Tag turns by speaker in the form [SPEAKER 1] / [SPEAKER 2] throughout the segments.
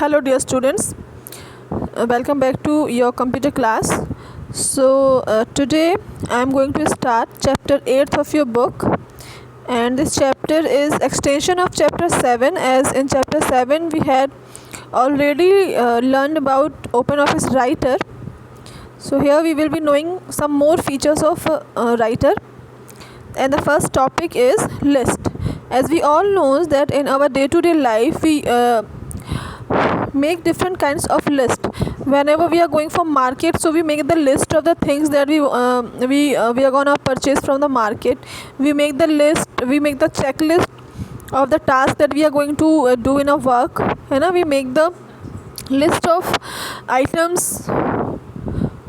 [SPEAKER 1] Hello dear students, welcome back to your computer class. Today I am going to start chapter 8 of your book, and this chapter is extension of chapter 7, as in chapter 7 we had already learned about OpenOffice Writer. So here we will be knowing some more features of Writer, and the first topic is list. As we all know that in our day-to-day life we make different kinds of list. Whenever we are going for market, so we make the list of the things that we are gonna purchase from the market. We make the list, we make the checklist of the task that we are going to do in our work. We make the list of items.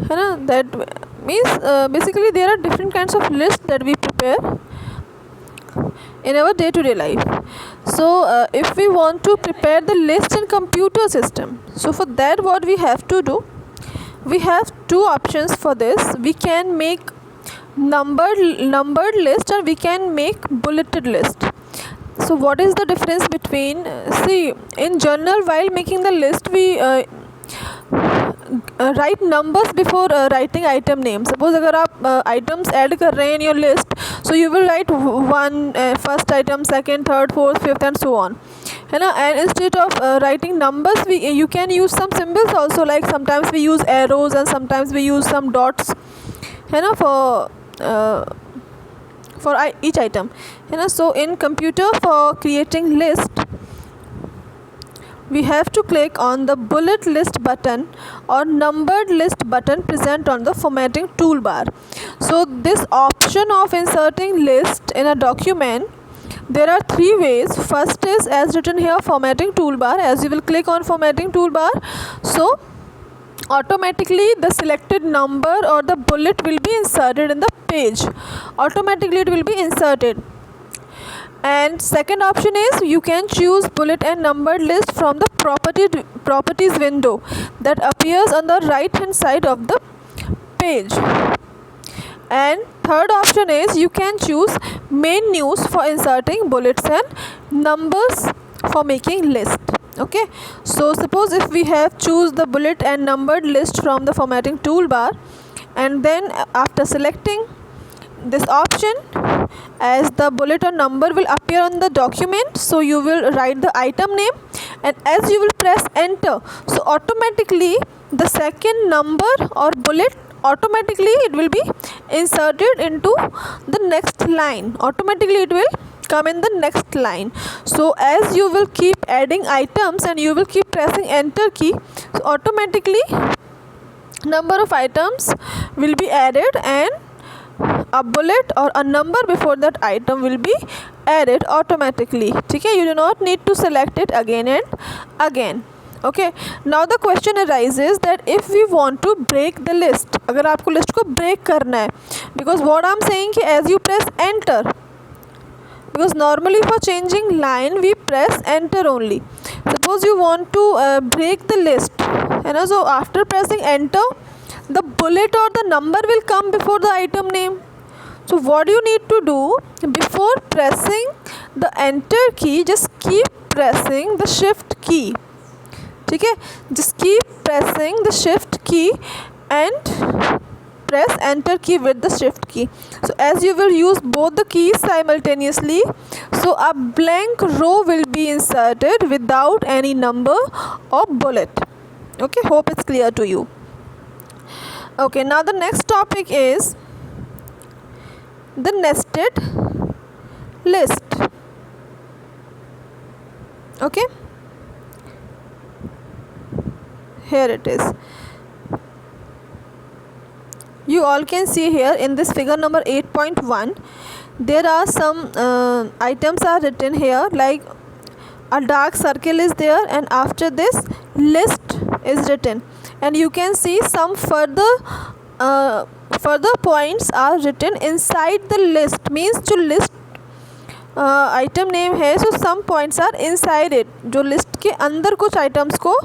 [SPEAKER 1] That means basically there are different kinds of lists that we prepare in our day-to-day life. So if we want to prepare the list in computer system, so for that what we have to do, we have two options for this. We can make numbered list and we can make bulleted list. So what is the difference between, see, in general while making the list we write numbers before writing item name. Suppose अगर आप items add कर रहे हैं in your list, so you will write one first item, second, third, fourth, fifth and so on. And instead of writing numbers, you can use some symbols also, like sometimes we use arrows and sometimes we use some dots for each item. So in computer, for creating list, we have to click on the bullet list button or numbered list button present on the formatting toolbar. So this option of inserting list in a document, there are three ways. First is as written here, formatting toolbar. As you will click on formatting toolbar, so automatically the selected number or the bullet will be inserted in the page. Automatically it will be inserted. And second option is you can choose bullet and numbered list from the properties window that appears on the right hand side of the page. And third option is you can choose menus for inserting bullets and numbers for making list. Okay, so suppose if we have choose the bullet and numbered list from the formatting toolbar, and then after selecting this option, as the bullet or number will appear on the document, so you will write the item name, and as you will press enter, so automatically the second number or bullet, automatically it will be inserted into the next line. Automatically it will come in the next line. So as you will keep adding items and you will keep pressing enter key, so automatically number of items will be added and a bullet or a number before that item will be added automatically. Okay, you do not need to select it again and again. Okay, now the question arises that if we want to break the list, अगर आपको list को break करना है, because what I'm saying कि as you press enter, because normally for changing line we press enter only. Suppose you want to break the list, so after pressing enter, the bullet or the number will come before the item name. So what you need to do, before pressing the enter key, just keep pressing the shift key. Okay, just keep pressing the shift key and press enter key with the shift key. So as you will use both the keys simultaneously, so a blank row will be inserted without any number or bullet. Okay, hope it's clear to you. Okay, now the next topic is the nested list. Okay, here it is. You all can see here in this figure number 8.1, there are some items are written here, like a dark circle is there and after this list is written, and you can see some further points are written inside the list. Means जो list item name है, so some points are inside it, जो list के अंदर कुछ items को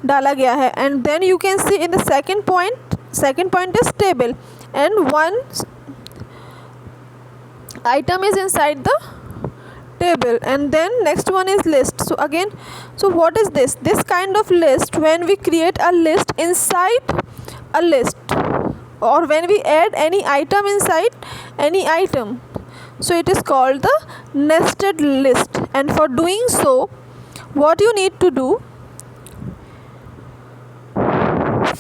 [SPEAKER 1] डाला गया है. And then you can see in the second point is table, and one item is inside the table, and then next one is list. So again, so what is this kind of list? When we create a list inside a list, or when we add any item inside any item, so it is called the nested list. And for doing so, what you need to do,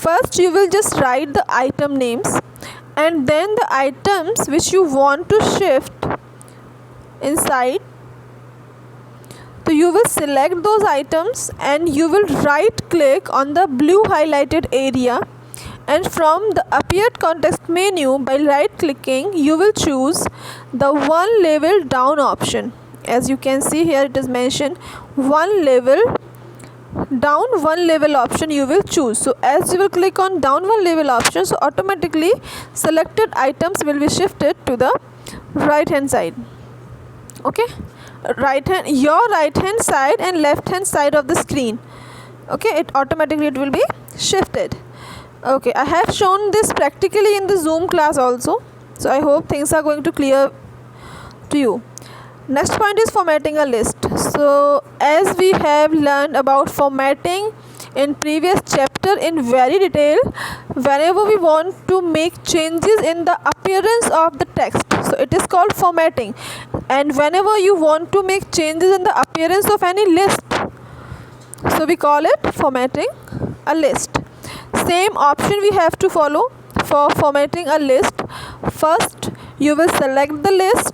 [SPEAKER 1] first you will just write the item names, and then the items which you want to shift inside. So you will select those items and you will right click on the blue highlighted area, and from the appeared context menu, by right clicking you will choose the one level down option. As you can see here, it is mentioned one level down, one level option you will choose. So as you will click on down one level option, so automatically selected items will be shifted to the right hand side. Okay, your right hand side and left hand side of the screen. Okay, it automatically will be shifted. Okay, I have shown this practically in the Zoom class also, so I hope things are going to clear to you. Next point is formatting a list. So as we have learned about formatting in previous chapter in very detail, whenever we want to make changes in the appearance of the text, so it is called formatting. And whenever you want to make changes in the appearance of any list, so we call it formatting a list. Same option we have to follow for formatting a list. First you will select the list.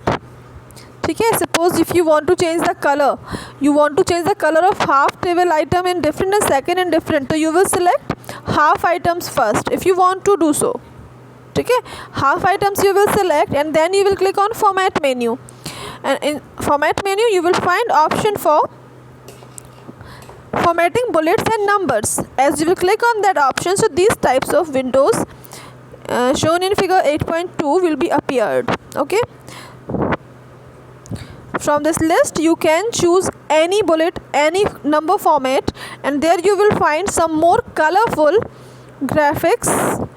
[SPEAKER 1] Okay, suppose if you want to change the color, you want to change the color of half table item in different and second in different, so you will select half items first if you want to do so. Okay, half items you will select, and then you will click on format menu, and in format menu you will find option for formatting bullets and numbers. As you will click on that option, so these types of windows shown in figure 8.2 will be appeared. Okay, from this list you can choose any bullet, any number format, and there you will find some more colorful graphics,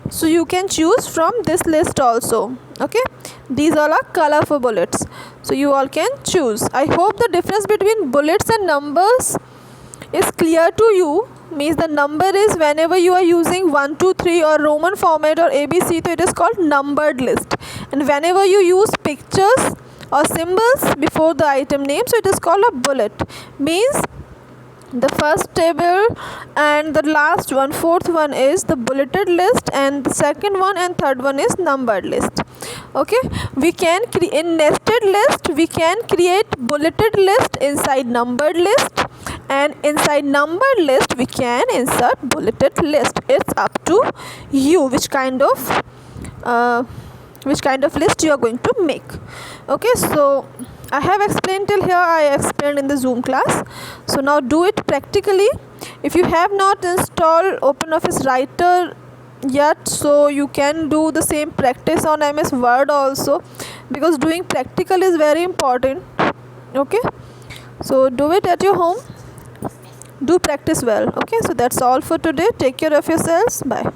[SPEAKER 1] so you can choose from this list also. Okay, these all are colorful bullets, so you all can choose. I hope the difference between bullets and numbers is clear to you. Means the number is whenever you are using 1 2 3 or Roman format or ABC, so it is called numbered list, and whenever you use pictures or symbols before the item name, so it is called a bullet. Means the first table and the last one, fourth one, is the bulleted list, and the second one and third one is numbered list. Okay, we can in nested list we can create bulleted list inside numbered list, and inside numbered list we can insert bulleted list. It's up to you which kind of list you are going to make. Okay, so I have explained till here. I explained in the Zoom class, so now do it practically. If you have not installed OpenOffice Writer yet, so you can do the same practice on MS Word also, because doing practical is very important. Okay, so do it at your home, do practice well. Okay, so that's all for today. Take care of yourselves. Bye.